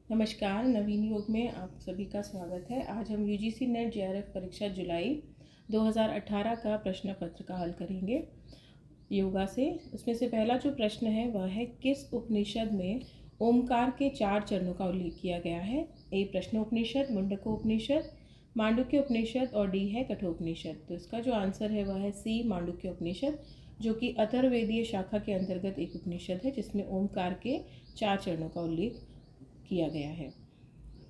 नमस्कार, नवीन योग में आप सभी का स्वागत है। आज हम यूजीसी नेट जेआरएफ परीक्षा जुलाई 2018 का प्रश्न पत्र का हल करेंगे योगा से। उसमें से पहला जो प्रश्न है वह है, किस उपनिषद में ओमकार के 4 चरणों का उल्लेख किया गया है? ए प्रश्नोपनिषद, मुंडकोपनिषद, मांडुक्य उपनिषद और डी है कठोपनिषद। तो इसका जो आंसर है वह है सी मांडुक्य उपनिषद, जो कि अथर्ववेदीय शाखा के अंतर्गत एक उपनिषद है जिसमें ओमकार के 4 चरणों का उल्लेख किया गया है।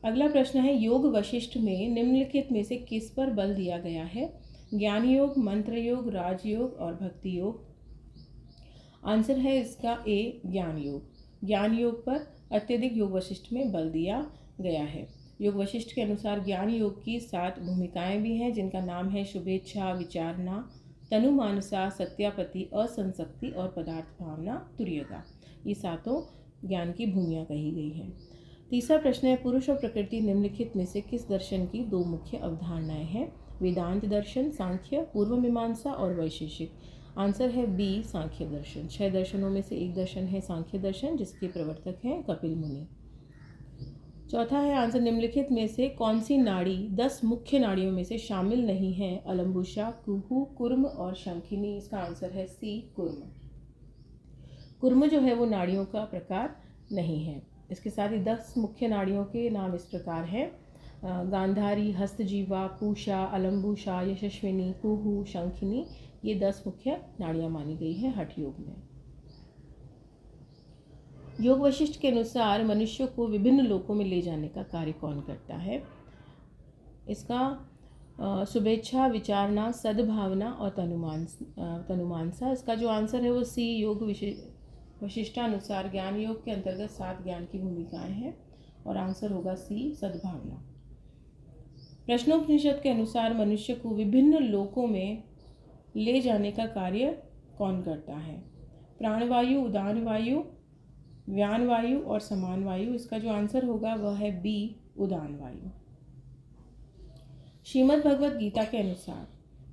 अगला प्रश्न है, योग वशिष्ठ में निम्नलिखित में से किस पर बल दिया गया है? ज्ञान योग, मंत्र योग, राजयोग और भक्ति योग। आंसर है इसका ए ज्ञान योग। ज्ञान योग पर अत्यधिक योग वशिष्ठ में बल दिया गया है। योग वशिष्ठ के अनुसार ज्ञान योग की 7 भूमिकाएं भी हैं, जिनका नाम है शुभेच्छा, विचारणा, तनुमानसा, सत्यापति, असंसक्ति और पदार्थ भावना, तुर्यता। ये 7 ज्ञान की भूमियाँ कही गई हैं। तीसरा प्रश्न है, पुरुष और प्रकृति निम्नलिखित में से किस दर्शन की 2 मुख्य अवधारणाएं हैं? वेदांत दर्शन, सांख्य, पूर्व मीमांसा और वैशेषिक। आंसर है बी सांख्य दर्शन। 6 दर्शनों में से एक दर्शन है सांख्य दर्शन, जिसके प्रवर्तक हैं कपिल मुनि। चौथा है आंसर, निम्नलिखित में से कौन सी नाड़ी 10 मुख्य नाड़ियों में से शामिल नहीं है? अलम्बुशा, कुहू, कुर्म और शंखिनी। इसका आंसर है सी कुर्म। कुर्म जो है वो नाड़ियों का प्रकार नहीं है। इसके साथ ही 10 मुख्य नाड़ियों के नाम इस प्रकार हैं: गांधारी, हस्तजीवा, पूषा, अलम्बुशा, यशस्विनी, कुहू, शंखिनी। ये 10 मुख्य नाड़ियाँ मानी गई हैं हठ योग में। योग वशिष्ठ के अनुसार मनुष्य को विभिन्न लोकों में ले जाने का कार्य कौन करता है? इसका शुभेच्छा, विचारणा, सद्भावना और तनुमानसा। इसका जो आंसर है वो सी योग वशिष्ठानुसार ज्ञान योग के अंतर्गत 7 ज्ञान की भूमिकाएं हैं और आंसर होगा सी सद्भावना। प्रश्नोपनिषद के अनुसार मनुष्य को विभिन्न लोकों में ले जाने का कार्य कौन करता है? प्राणवायु, उदान वायु, व्यान वायु और समान वायु। इसका जो आंसर होगा वह है बी उदान वायु। श्रीमद् भगवत गीता के अनुसार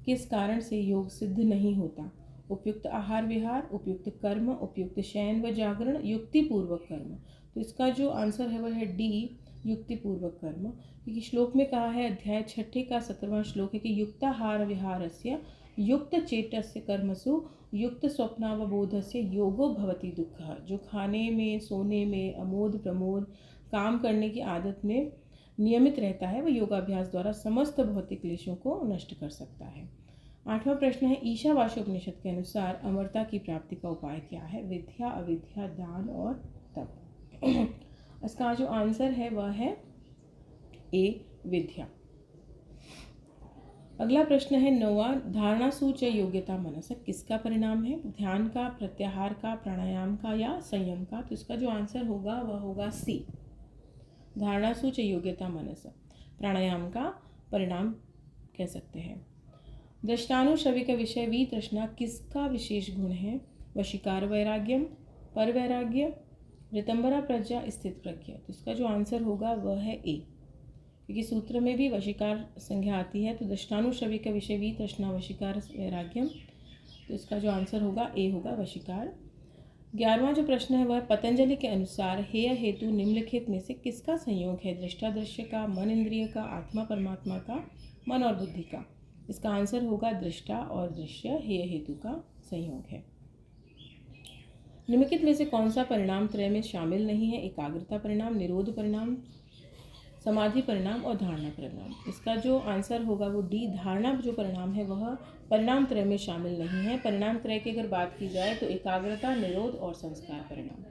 किस कारण से योग सिद्ध नहीं होता? उपयुक्त आहार विहार, उपयुक्त कर्म, उपयुक्त शयन व जागरण, युक्तिपूर्वक कर्म। तो इसका जो आंसर है वह है डी युक्तिपूर्वक कर्म, क्योंकि श्लोक में कहा है, अध्याय 6 का 17वां श्लोक है कि युक्ताहार विहारस्य युक्त चेतस्य कर्मसु युक्त स्वप्नावबोधस्य योगो भवति दुःखः। जो खाने में, सोने में, अमोद प्रमोद, काम करने की आदत में नियमित रहता है, वह योगाभ्यास द्वारा समस्त भौतिक क्लेशों को नष्ट कर सकता है। 8वां प्रश्न है, ईशावास्योपनिषद के अनुसार अमरता की प्राप्ति का उपाय क्या है? विद्या, अविद्या, दान और तप। इसका जो आंसर है वह है ए विद्या। अगला प्रश्न है 9वां, धारणा सूच योग्यता मनस किसका परिणाम है? ध्यान का, प्रत्याहार का, प्राणायाम का या संयम का। तो इसका जो आंसर होगा वह होगा सी धारणा सूच योग्यता मनस, प्राणायाम का परिणाम कह सकते हैं। दृष्टानुश्रविक विषय वितृष्णा किसका विशेष गुण है? वशीकार वैराग्यम, पर वैराग्य, ऋतंबरा प्रज्ञा, स्थित प्रज्ञा। तो इसका जो आंसर होगा वह है ए, क्योंकि सूत्र में भी वशीकार संज्ञा आती है। तो दृष्टानुश्रविक विषय वितृष्णा वशीकार वैराग्यम। तो इसका जो आंसर होगा ए होगा वशीकार। 11वां जो प्रश्न है वह पतंजलि के अनुसार हेय हेतु निम्नलिखित में से किसका संयोग है? दृष्टा दृश्य का, मन इंद्रिय का, आत्मा परमात्मा का, मन और बुद्धि का। इसका आंसर होगा दृष्टा और दृश्य हेय हेतु का संयोग है। निम्नलिखित में से कौन सा परिणाम त्रय में शामिल नहीं है? एकाग्रता परिणाम, निरोध परिणाम, समाधि परिणाम और धारणा परिणाम। इसका जो आंसर होगा वो डी धारणा जो परिणाम है वह परिणाम त्रय में शामिल नहीं है। परिणाम त्रय की अगर बात की जाए तो एकाग्रता, निरोध और संस्कार परिणाम।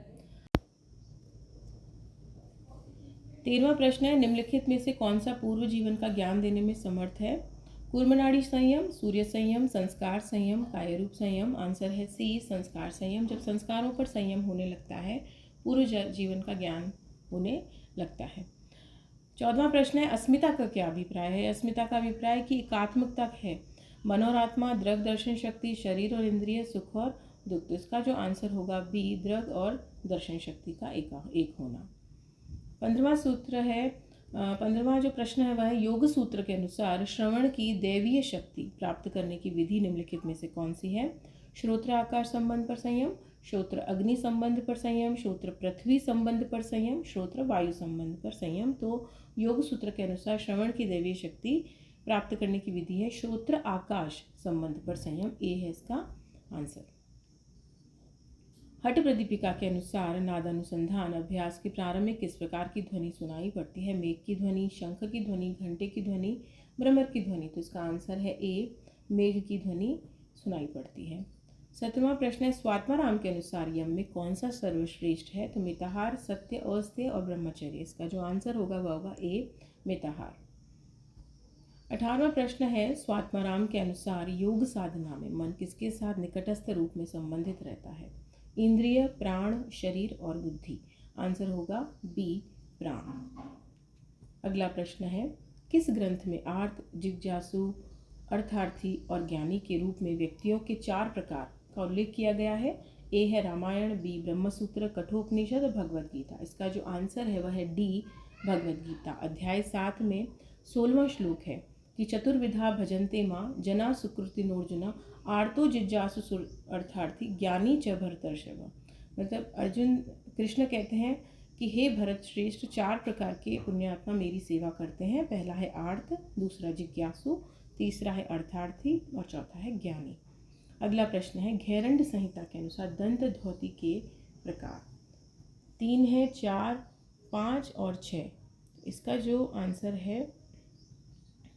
13वां प्रश्न है, निम्नलिखित में से कौन सा पूर्व जीवन का ज्ञान देने में समर्थ है? कूर्मनाड़ी संयम, सूर्य संयम, संस्कार संयम, कायरूप संयम। आंसर है सी संस्कार संयम। जब संस्कारों पर संयम होने लगता है, पूर्व जीवन का ज्ञान होने लगता है। 14वां प्रश्न है, अस्मिता का क्या अभिप्राय है? अस्मिता का अभिप्राय कि एकात्मकता है, मन और आत्मा, दृग दर्शन शक्ति, शरीर और इंद्रिय, सुख और दुख। तो इसका जो आंसर होगा बी दृग और दर्शन शक्ति का एक होना। 15वां सूत्र है 15वां जो प्रश्न है वह योग सूत्र के अनुसार श्रवण की दैवीय शक्ति प्राप्त करने की विधि निम्नलिखित में से कौन सी है? श्रोत्र आकार संबंध पर संयम, श्रोत्र अग्नि संबंध पर संयम, श्रोत्र पृथ्वी संबंध पर संयम, श्रोत्र वायु संबंध पर संयम। तो योग सूत्र के अनुसार श्रवण की दैवीय शक्ति प्राप्त करने की विधि है श्रोत्र आकाश संबंध पर संयम। ए है इसका आंसर। हठ प्रदीपिका के अनुसार नादानुसंधान अभ्यास के प्रारंभ में किस प्रकार की ध्वनि सुनाई पड़ती है? मेघ की ध्वनि, शंख की ध्वनि, घंटे की ध्वनि, भ्रमर की ध्वनि। तो इसका आंसर है ए, मेघ की ध्वनि सुनाई पड़ती है। 7वां प्रश्न है स्वात्माराम के अनुसार यम में कौन सा सर्वश्रेष्ठ है? तो मिताहार, सत्य, अस्त्य और ब्रह्मचर्य। इसका जो आंसर होगा वह होगा ए, मिताहार। 18वां प्रश्न है स्वात्माराम के अनुसार योग साधना में मन किसके साथ निकटस्थ रूप में संबंधित रहता है? इंद्रिय, प्राण, शरीर और बुद्धि। आंसर होगा बी, प्राण। अगला प्रश्न है किस ग्रंथ में आर्त, जिज्ञासु, अर्थार्थी और ज्ञानी के रूप में व्यक्तियों के 4 प्रकार का उल्लेख किया गया है? ए है रामायण, बी ब्रह्मसूत्र, कठोपनिषद और भगवद गीता। इसका जो आंसर है वह है डी, भगवद गीता। अध्याय 7 में 16वां श्लोक है कि चतुर्विधा भजन्ते मां जना सुकृतिनोर्जुना आर्तो जिज्ञासु अर्थार्थी ज्ञानी च भरतर्षभ। मतलब अर्जुन कृष्ण कहते हैं कि हे भरत श्रेष्ठ 4 प्रकार के पुण्यात्मा मेरी सेवा करते हैं। पहला है आर्त, दूसरा जिज्ञासु, तीसरा है अर्थार्थी और चौथा है ज्ञानी। अगला प्रश्न है घेरंड संहिता के अनुसार दंत ध्वति के प्रकार 3 है, 4, 5 और 6। इसका जो आंसर है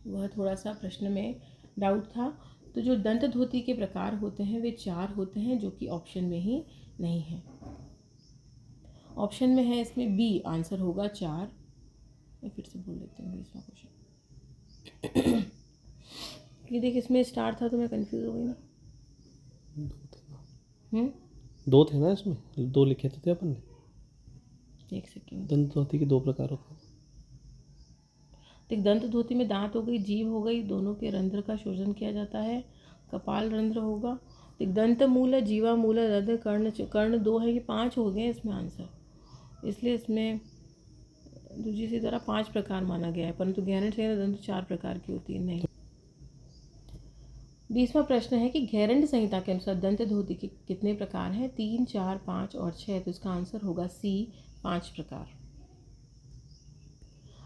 वह थोड़ा सा प्रश्न में डाउट था। तो जो दंत धोती के प्रकार होते हैं वे 4 होते हैं, जो कि ऑप्शन में ही नहीं है। ऑप्शन में है इसमें बी, आंसर होगा 4। मैं फिर से बोल देती हूँ 20वां क्वेश्चन। ये देख इसमें स्टार था तो मैं कंफ्यूज हो गई ना। 2 थे ना इसमें, 2 लिखे थे अपन ने। एक सेकेंड। दंत धोती के 2 प्रकार होते हैं। देख दंत धोती में दांत हो गई, जीभ हो गई, दोनों के रंध्र का शोषण किया जाता है, कपाल रंध्र होगा। देख दंत मूल, जीवा मूल, रंध्र, कर्ण 2 है, ये 5 हो गए इसमें आंसर। इसलिए इसमें दूसरी सी तरह 5 प्रकार माना गया है, परंतु घेरंड से दंत 4 प्रकार की होती है। नहीं। 20वां प्रश्न है कि घेरंड संहिता के अनुसार दंत धोती के कितने प्रकार हैं? 3, 4, 5 और 6। तो इसका आंसर होगा सी, 5 प्रकार।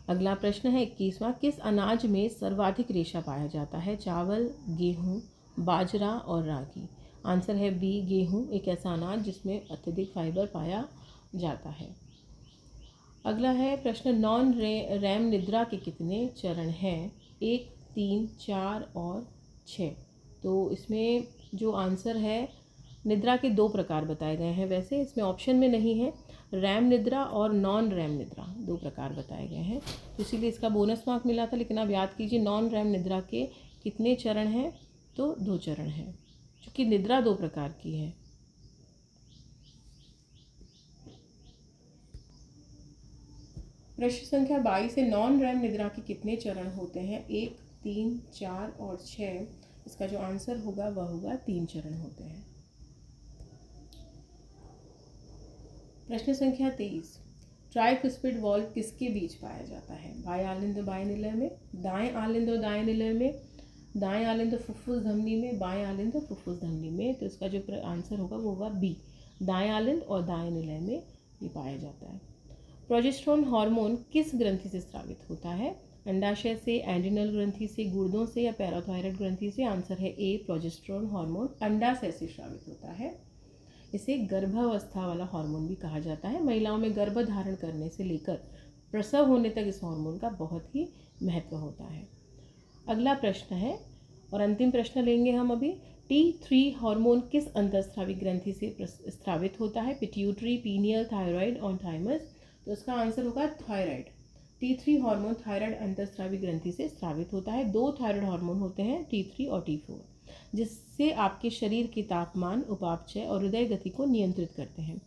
अगला प्रश्न है 21वां किस अनाज में सर्वाधिक रेशा पाया जाता है? चावल, गेहूं, बाजरा और रागी। आंसर है बी, गेहूं, एक ऐसा अनाज जिसमें अत्यधिक फाइबर पाया जाता है। अगला है प्रश्न नॉन रैम निद्रा के कितने चरण हैं? 1, 3, 4 और 6। तो इसमें जो आंसर है निद्रा के 2 प्रकार बताए गए हैं। वैसे इसमें ऑप्शन में नहीं है, रैम निद्रा और नॉन रैम निद्रा 2 प्रकार बताए गए हैं, तो इसीलिए इसका बोनस मार्क मिला था। लेकिन आप याद कीजिए नॉन रैम निद्रा के कितने चरण हैं? तो 2 चरण हैं, क्योंकि निद्रा 2 प्रकार की है। प्रश्न संख्या 22 से नॉन रैम निद्रा के कितने चरण होते हैं? 1, 3, 4 और 6। इसका जो आंसर होगा वह होगा 3 चरण होते हैं। प्रश्न संख्या 23 ट्राइकुस्पिड वॉल्व किसके बीच पाया जाता है? बाएं आलिंद बाएं निलय में, दाएं आलिंद और दाएं निलय में, दाएं आलिंद फुफ्फुस धमनी में, बाएं आलिंद फुफ्फुस धमनी में। तो इसका जो आंसर होगा वो होगा बी, दाएं आलिंद और दाएं निलय में ये पाया जाता है। प्रोजेस्टेरोन हार्मोन किस ग्रंथि से स्रावित होता है? अंडाशय से, एंड्रिनल ग्रंथि से, गुर्दों से या पैराथायरॉइड ग्रंथि से। आंसर है ए, प्रोजेस्टेरोन हार्मोन अंडाशय से स्रावित होता है। इसे गर्भावस्था वाला हार्मोन भी कहा जाता है। महिलाओं में गर्भ धारण करने से लेकर प्रसव होने तक इस हार्मोन का बहुत ही महत्व होता है। अगला प्रश्न है और अंतिम प्रश्न लेंगे हम अभी। T3 हार्मोन किस अंतःस्रावी ग्रंथि से स्रावित होता है? पिट्यूटरी, पीनियल, थायराइड और थाइमस। तो इसका आंसर होगा थायराइड। T3 हार्मोन थायराइड अंतःस्रावी ग्रंथि से स्रावित होता है। 2 थायराइड हार्मोन होते हैं, T3 और T4, जिससे आपके शरीर के तापमान, उपापचय और हृदय गति को नियंत्रित करते हैं।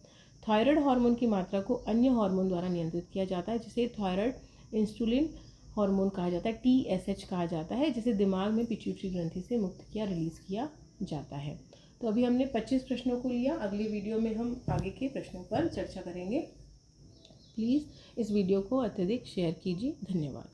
थायराइड हार्मोन की मात्रा को अन्य हार्मोन द्वारा नियंत्रित किया जाता है, जिसे थायराइड इंसुलिन हार्मोन कहा जाता है, TSH कहा जाता है, जिसे दिमाग में पिट्यूटरी ग्रंथि से मुक्त किया, रिलीज किया जाता है। तो अभी हमने 25 प्रश्नों को लिया। अगले वीडियो में हम आगे के प्रश्नों पर चर्चा करेंगे। प्लीज़ इस वीडियो को अत्यधिक शेयर कीजिए। धन्यवाद।